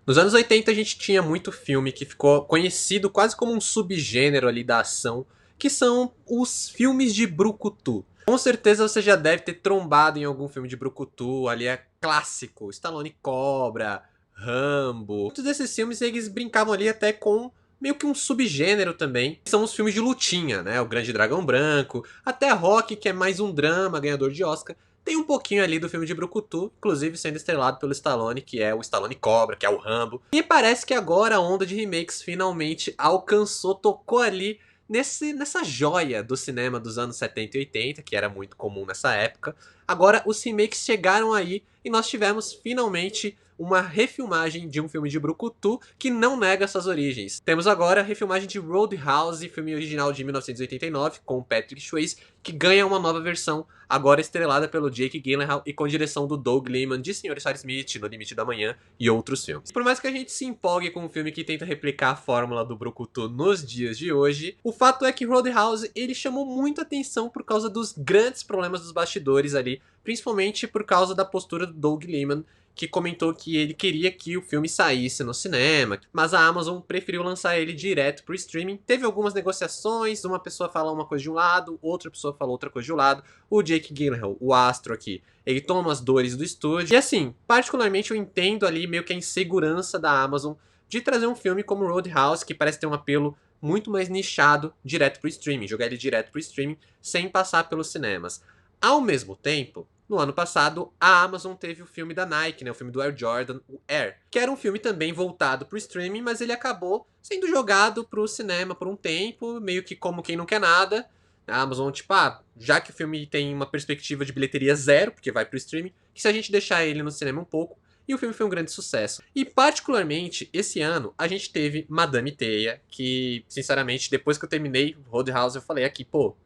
Nos anos 80 a gente tinha muito filme que ficou conhecido quase como um subgênero ali da ação, que são os filmes de brucutu. Com certeza você já deve ter trombado em algum filme de brucutu, ali é clássico, Stallone Cobra, Rambo. Muitos desses filmes eles brincavam ali até com meio que um subgênero também. São os filmes de lutinha, né? O Grande Dragão Branco, até Rock, que é mais um drama, ganhador de Oscar. Tem um pouquinho ali do filme de brucutu, inclusive sendo estrelado pelo Stallone, que é o Stallone Cobra, que é o Rambo. E parece que agora a onda de remakes finalmente alcançou, tocou ali nessa joia do cinema dos anos 70 e 80, que era muito comum nessa época. Agora os remakes chegaram aí e nós tivemos finalmente uma refilmagem de um filme de brucutu que não nega suas origens. Temos agora a refilmagem de Roadhouse, filme original de 1989, com Patrick Swayze, que ganha uma nova versão, agora estrelada pelo Jake Gyllenhaal e com direção do Doug Liman, de Sr. Star Smith, No Limite da Manhã e outros filmes. Por mais que a gente se empolgue com um filme que tenta replicar a fórmula do brucutu nos dias de hoje, o fato é que Roadhouse ele chamou muita atenção por causa dos grandes problemas dos bastidores ali, principalmente por causa da postura do Doug Liman, que comentou que ele queria que o filme saísse no cinema, mas a Amazon preferiu lançar ele direto pro streaming. Teve algumas negociações, uma pessoa fala uma coisa de um lado, outra pessoa fala outra coisa de um lado. O Jake Gyllenhaal, o astro aqui, ele toma as dores do estúdio. E assim, particularmente eu entendo ali meio que a insegurança da Amazon de trazer um filme como Roadhouse, que parece ter um apelo muito mais nichado direto pro streaming, jogar ele direto pro streaming sem passar pelos cinemas. Ao mesmo tempo, no ano passado, a Amazon teve o filme da Nike, né, o filme do Air Jordan, o Air, que era um filme também voltado pro streaming, mas ele acabou sendo jogado pro cinema por um tempo, meio que como quem não quer nada. A Amazon, tipo, já que o filme tem uma perspectiva de bilheteria zero, porque vai pro streaming, que se a gente deixar ele no cinema um pouco, e o filme foi um grande sucesso. E particularmente, esse ano, a gente teve Madame Teia, que, sinceramente, depois que eu terminei Roadhouse, eu falei aqui, pô,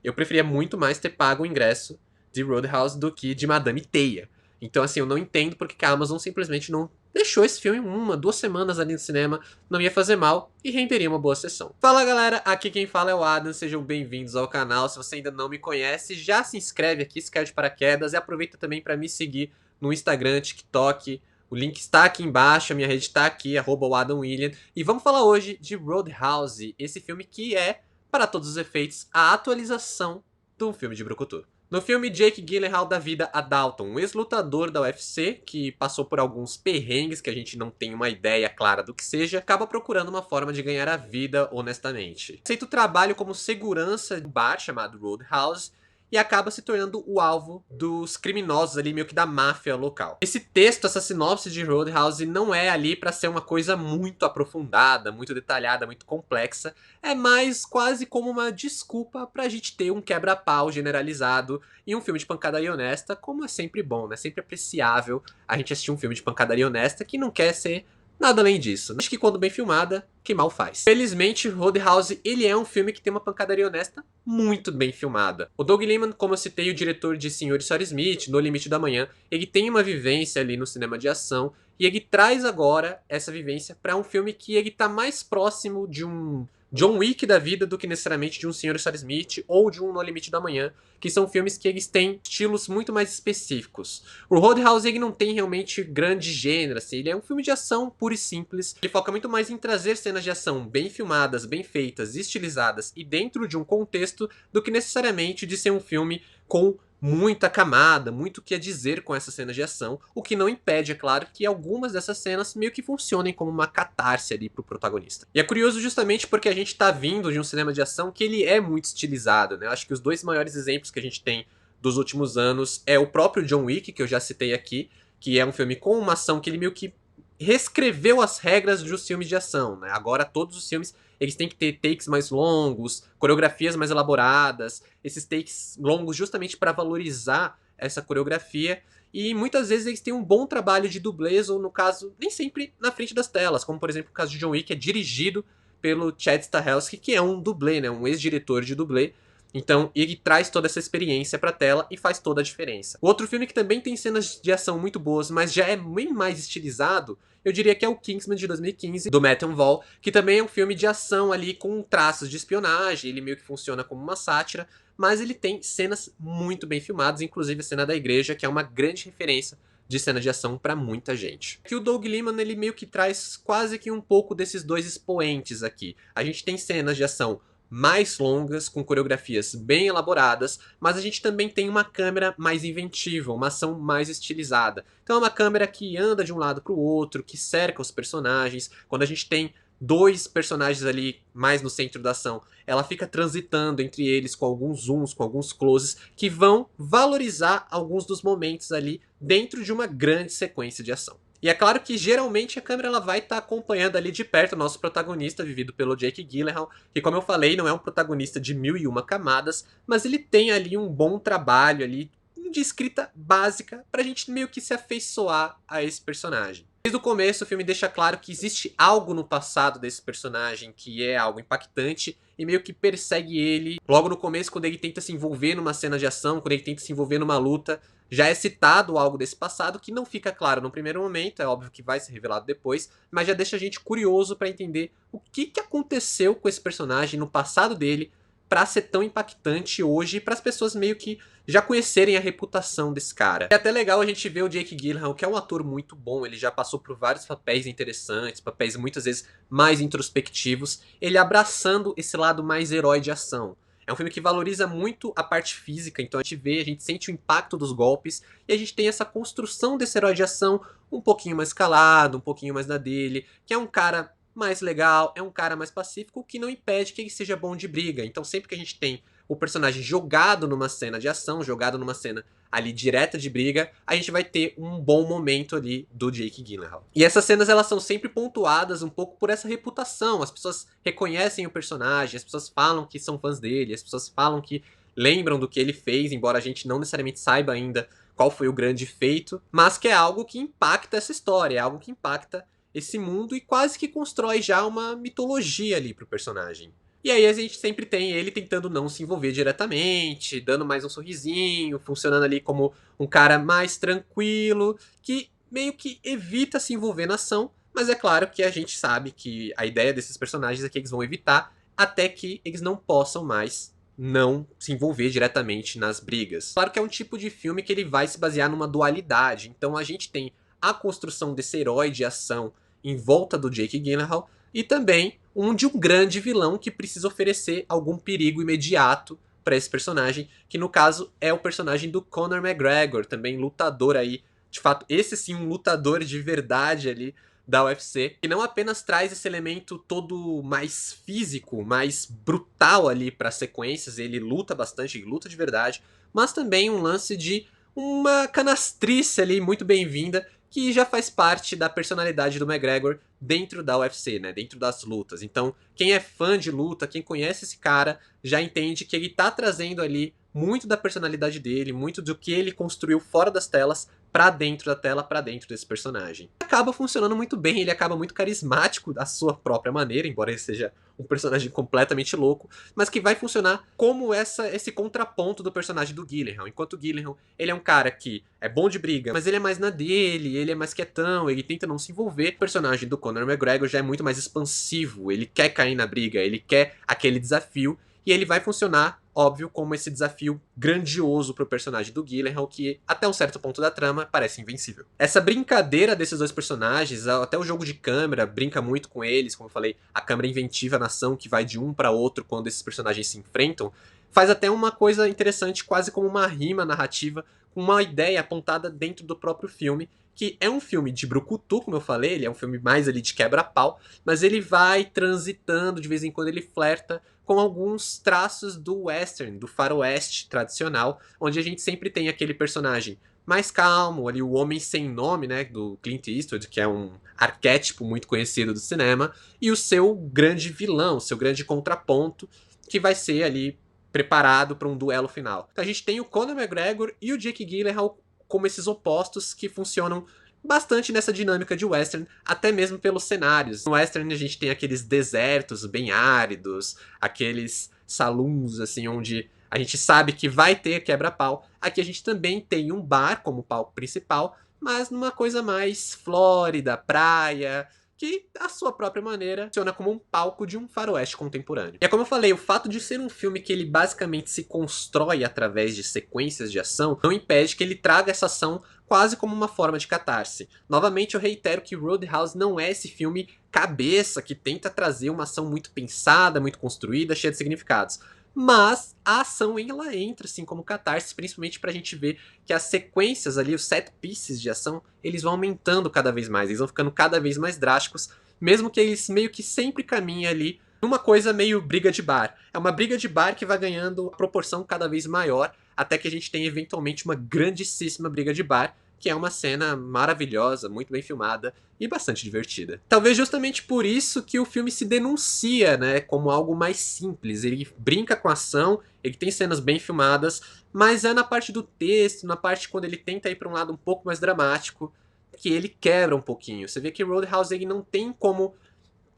eu preferia muito mais ter pago o ingresso de Roadhouse do que de Madame Teia. Então, assim, eu não entendo porque que a Amazon simplesmente não deixou esse filme 1, 2 semanas ali no cinema, não ia fazer mal e renderia uma boa sessão. Fala galera, aqui quem fala é o Adam, sejam bem-vindos ao canal. Se você ainda não me conhece, já se inscreve aqui, se cai de paraquedas e aproveita também para me seguir no Instagram, TikTok. O link está aqui embaixo, a minha rede está aqui, @AdamWilliam. E vamos falar hoje de Roadhouse, esse filme que é, para todos os efeitos, a atualização do filme de brucutu. No filme, Jake Gyllenhaal dá vida a Dalton, um ex-lutador da UFC que passou por alguns perrengues que a gente não tem uma ideia clara do que seja, acaba procurando uma forma de ganhar a vida honestamente. Aceita o trabalho como segurança de um bar chamado Roadhouse e acaba se tornando o alvo dos criminosos ali, meio que da máfia local. Esse texto, essa sinopse de Roadhouse não é ali pra ser uma coisa muito aprofundada, muito detalhada, muito complexa, é mais quase como uma desculpa pra gente ter um quebra-pau generalizado e um filme de pancadaria honesta, como é sempre bom, né? Sempre apreciável a gente assistir um filme de pancadaria honesta que não quer ser nada além disso. Acho que quando bem filmada, que mal faz. Felizmente, Roadhouse, ele é um filme que tem uma pancadaria honesta muito bem filmada. O Doug Liman, como eu citei, o diretor de Sr. e Sra. Smith, No Limite da Manhã, ele tem uma vivência ali no cinema de ação e ele traz agora essa vivência para um filme que ele tá mais próximo de um John Wick da vida do que necessariamente de um Sr. e Sra. Smith ou de um No Limite da Manhã, que são filmes que eles têm estilos muito mais específicos. O Roadhouse ele não tem realmente grande gênero, assim, ele é um filme de ação puro e simples. Ele foca muito mais em trazer cenas de ação bem filmadas, bem feitas, estilizadas e dentro de um contexto do que necessariamente de ser um filme com muita camada, muito o que a dizer com essas cenas de ação, o que não impede, é claro, que algumas dessas cenas meio que funcionem como uma catarse ali pro protagonista. E é curioso justamente porque a gente tá vindo de um cinema de ação que ele é muito estilizado, né? Eu acho que os dois maiores exemplos que a gente tem dos últimos anos é o próprio John Wick, que eu já citei aqui, que é um filme com uma ação que ele meio que reescreveu as regras dos filmes de ação, né? Agora todos os filmes eles têm que ter takes mais longos, coreografias mais elaboradas, esses takes longos justamente para valorizar essa coreografia. E muitas vezes eles têm um bom trabalho de dublês, ou no caso, nem sempre na frente das telas, como por exemplo o caso de John Wick, que é dirigido pelo Chad Stahelski, que é um dublê, né? Um ex-diretor de dublê. Então, ele traz toda essa experiência pra tela e faz toda a diferença. O outro filme que também tem cenas de ação muito boas, mas já é bem mais estilizado, eu diria que é o Kingsman de 2015, do Matthew Vaughn, que também é um filme de ação ali com traços de espionagem, ele meio que funciona como uma sátira, mas ele tem cenas muito bem filmadas, inclusive a cena da igreja, que é uma grande referência de cena de ação pra muita gente. Que o Doug Liman, ele meio que traz quase que um pouco desses dois expoentes aqui. A gente tem cenas de ação mais longas, com coreografias bem elaboradas, mas a gente também tem uma câmera mais inventiva, uma ação mais estilizada. Então é uma câmera que anda de um lado para o outro, que cerca os personagens. Quando a gente tem dois personagens ali mais no centro da ação, ela fica transitando entre eles com alguns zooms, com alguns closes, que vão valorizar alguns dos momentos ali dentro de uma grande sequência de ação. E é claro que geralmente a câmera ela vai estar acompanhando ali de perto o nosso protagonista, vivido pelo Jake Gyllenhaal, que como eu falei, não é um protagonista de 1001 camadas, mas ele tem ali um bom trabalho ali de escrita básica pra gente meio que se afeiçoar a esse personagem. Desde o começo o filme deixa claro que existe algo no passado desse personagem que é algo impactante e meio que persegue ele. Logo no começo, quando ele tenta se envolver numa cena de ação, quando ele tenta se envolver numa luta, já é citado algo desse passado que não fica claro no primeiro momento, é óbvio que vai ser revelado depois, mas já deixa a gente curioso pra entender o que aconteceu com esse personagem no passado dele pra ser tão impactante hoje e pras pessoas meio que já conhecerem a reputação desse cara. É até legal a gente ver o Jake Gyllenhaal, que é um ator muito bom, ele já passou por vários papéis interessantes, papéis muitas vezes mais introspectivos, ele abraçando esse lado mais herói de ação. É um filme que valoriza muito a parte física, então a gente vê, a gente sente o impacto dos golpes, e a gente tem essa construção desse herói de ação um pouquinho mais calado, um pouquinho mais na dele, que é um cara mais legal, é um cara mais pacífico, o que não impede que ele seja bom de briga. Então sempre que a gente tem o personagem jogado numa cena de ação, jogado numa cena ali direta de briga, a gente vai ter um bom momento ali do Jake Gyllenhaal. E essas cenas elas são sempre pontuadas um pouco por essa reputação, as pessoas reconhecem o personagem, as pessoas falam que são fãs dele, as pessoas falam que lembram do que ele fez, embora a gente não necessariamente saiba ainda qual foi o grande feito, mas que é algo que impacta essa história, é algo que impacta esse mundo e quase que constrói já uma mitologia ali pro personagem. E aí a gente sempre tem ele tentando não se envolver diretamente, dando mais um sorrisinho, funcionando ali como um cara mais tranquilo, que meio que evita se envolver na ação, mas é claro que a gente sabe que a ideia desses personagens é que eles vão evitar até que eles não possam mais não se envolver diretamente nas brigas. Claro que é um tipo de filme que ele vai se basear numa dualidade, então a gente tem a construção desse herói de ação em volta do Jake Gyllenhaal, e também de um grande vilão que precisa oferecer algum perigo imediato para esse personagem, que no caso é o personagem do Conor McGregor, também lutador aí, de fato, esse sim um lutador de verdade ali da UFC, que não apenas traz esse elemento todo mais físico, mais brutal ali para as sequências, ele luta bastante, ele luta de verdade, mas também um lance de uma canastrice ali muito bem-vinda, que já faz parte da personalidade do McGregor dentro da UFC, né? Dentro das lutas. Então, quem é fã de luta, quem conhece esse cara, já entende que ele tá trazendo ali muito da personalidade dele, muito do que ele construiu fora das telas pra dentro da tela, pra dentro desse personagem. Acaba funcionando muito bem, ele acaba muito carismático da sua própria maneira, embora ele seja um personagem completamente louco, mas que vai funcionar como esse contraponto do personagem do Gyllenhaal. Enquanto o Gyllenhaal, ele é um cara que é bom de briga, mas ele é mais na dele, ele é mais quietão, ele tenta não se envolver. O personagem do Conor McGregor já é muito mais expansivo, ele quer cair na briga, ele quer aquele desafio, e ele vai funcionar, óbvio, como esse desafio grandioso pro personagem do Gyllenhaal, que até um certo ponto da trama parece invencível. Essa brincadeira desses dois personagens, até o jogo de câmera brinca muito com eles, como eu falei, a câmera inventiva na ação que vai de um para outro quando esses personagens se enfrentam, faz até uma coisa interessante, quase como uma rima narrativa, com uma ideia apontada dentro do próprio filme, que é um filme de brucutu, como eu falei, ele é um filme mais ali de quebra-pau, mas ele vai transitando, de vez em quando ele flerta com alguns traços do western, do faroeste tradicional, onde a gente sempre tem aquele personagem mais calmo, ali o homem sem nome, né, do Clint Eastwood, que é um arquétipo muito conhecido do cinema, e o seu grande vilão, o seu grande contraponto, que vai ser ali preparado para um duelo final. Então a gente tem o Conor McGregor e o Jake Gyllenhaal como esses opostos que funcionam bastante nessa dinâmica de western, até mesmo pelos cenários. No western a gente tem aqueles desertos bem áridos, aqueles saloons assim onde a gente sabe que vai ter quebra-pau. Aqui a gente também tem um bar como palco principal, mas numa coisa mais flórida, praia, que, à sua própria maneira, funciona como um palco de um faroeste contemporâneo. E é como eu falei, o fato de ser um filme que ele basicamente se constrói através de sequências de ação, não impede que ele traga essa ação quase como uma forma de catarse. Novamente eu reitero que Roadhouse não é esse filme cabeça que tenta trazer uma ação muito pensada, muito construída, cheia de significados. Mas a ação ela entra assim como catarse, principalmente pra gente ver que as sequências ali, os set pieces de ação, eles vão aumentando cada vez mais, eles vão ficando cada vez mais drásticos, mesmo que eles meio que sempre caminhem ali numa coisa meio briga de bar. É uma briga de bar que vai ganhando proporção cada vez maior, até que a gente tem eventualmente uma grandíssima briga de bar, que é uma cena maravilhosa, muito bem filmada e bastante divertida. Talvez justamente por isso que o filme se denuncia, né, como algo mais simples. Ele brinca com a ação, ele tem cenas bem filmadas, mas é na parte do texto, na parte quando ele tenta ir para um lado um pouco mais dramático, que ele quebra um pouquinho. Você vê que Roadhouse ele não tem como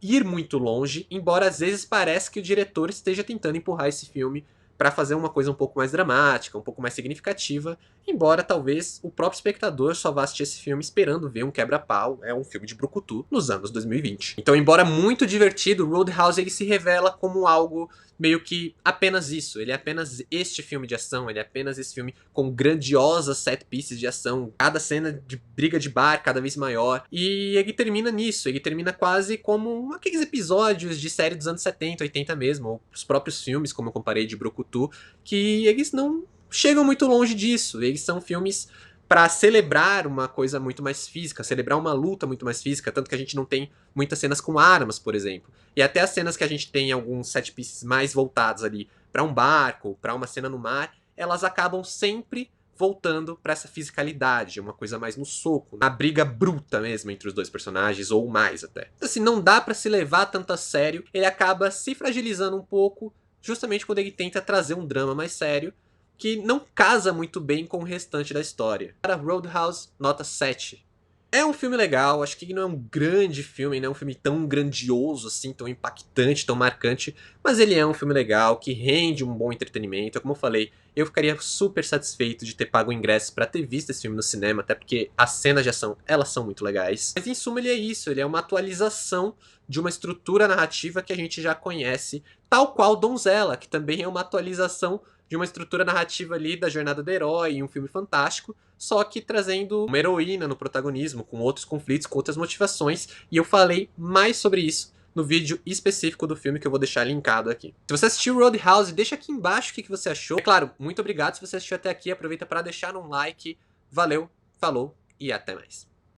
ir muito longe, embora às vezes pareça que o diretor esteja tentando empurrar esse filme para fazer uma coisa um pouco mais dramática, um pouco mais significativa, embora talvez o próprio espectador só vá assistir esse filme esperando ver um quebra-pau, é um filme de brucutu nos anos 2020. Então, embora muito divertido, Roadhouse ele se revela como algo meio que apenas isso, ele é apenas este filme de ação, ele é apenas esse filme com grandiosas set pieces de ação, cada cena de briga de bar cada vez maior, e ele termina nisso, ele termina quase como aqueles episódios de série dos anos 70, 80 mesmo, ou os próprios filmes, como eu comparei de Brucutu, que eles não chegam muito longe disso, eles são filmes para celebrar uma coisa muito mais física, celebrar uma luta muito mais física, tanto que a gente não tem muitas cenas com armas, por exemplo. E até as cenas que a gente tem alguns set pieces mais voltados ali para um barco, para uma cena no mar, elas acabam sempre voltando para essa fisicalidade, uma coisa mais no soco, na briga bruta mesmo entre os dois personagens, ou mais até. Então, assim, não dá para se levar tanto a sério, ele acaba se fragilizando um pouco, justamente quando ele tenta trazer um drama mais sério, que não casa muito bem com o restante da história. Para Roadhouse, nota 7. É um filme legal, acho que não é um grande filme, não é um filme tão grandioso assim, tão impactante, tão marcante, mas ele é um filme legal, que rende um bom entretenimento. Como eu falei, eu ficaria super satisfeito de ter pago o ingresso para ter visto esse filme no cinema, até porque as cenas de ação, elas são muito legais. Mas em suma ele é isso, ele é uma atualização de uma estrutura narrativa que a gente já conhece, tal qual Donzella, que também é uma atualização de uma estrutura narrativa ali da jornada do herói em um filme fantástico, só que trazendo uma heroína no protagonismo, com outros conflitos, com outras motivações, e eu falei mais sobre isso no vídeo específico do filme que eu vou deixar linkado aqui. Se você assistiu Roadhouse, deixa aqui embaixo o que você achou. É claro, muito obrigado se você assistiu até aqui, aproveita para deixar um like. Valeu, falou e até mais.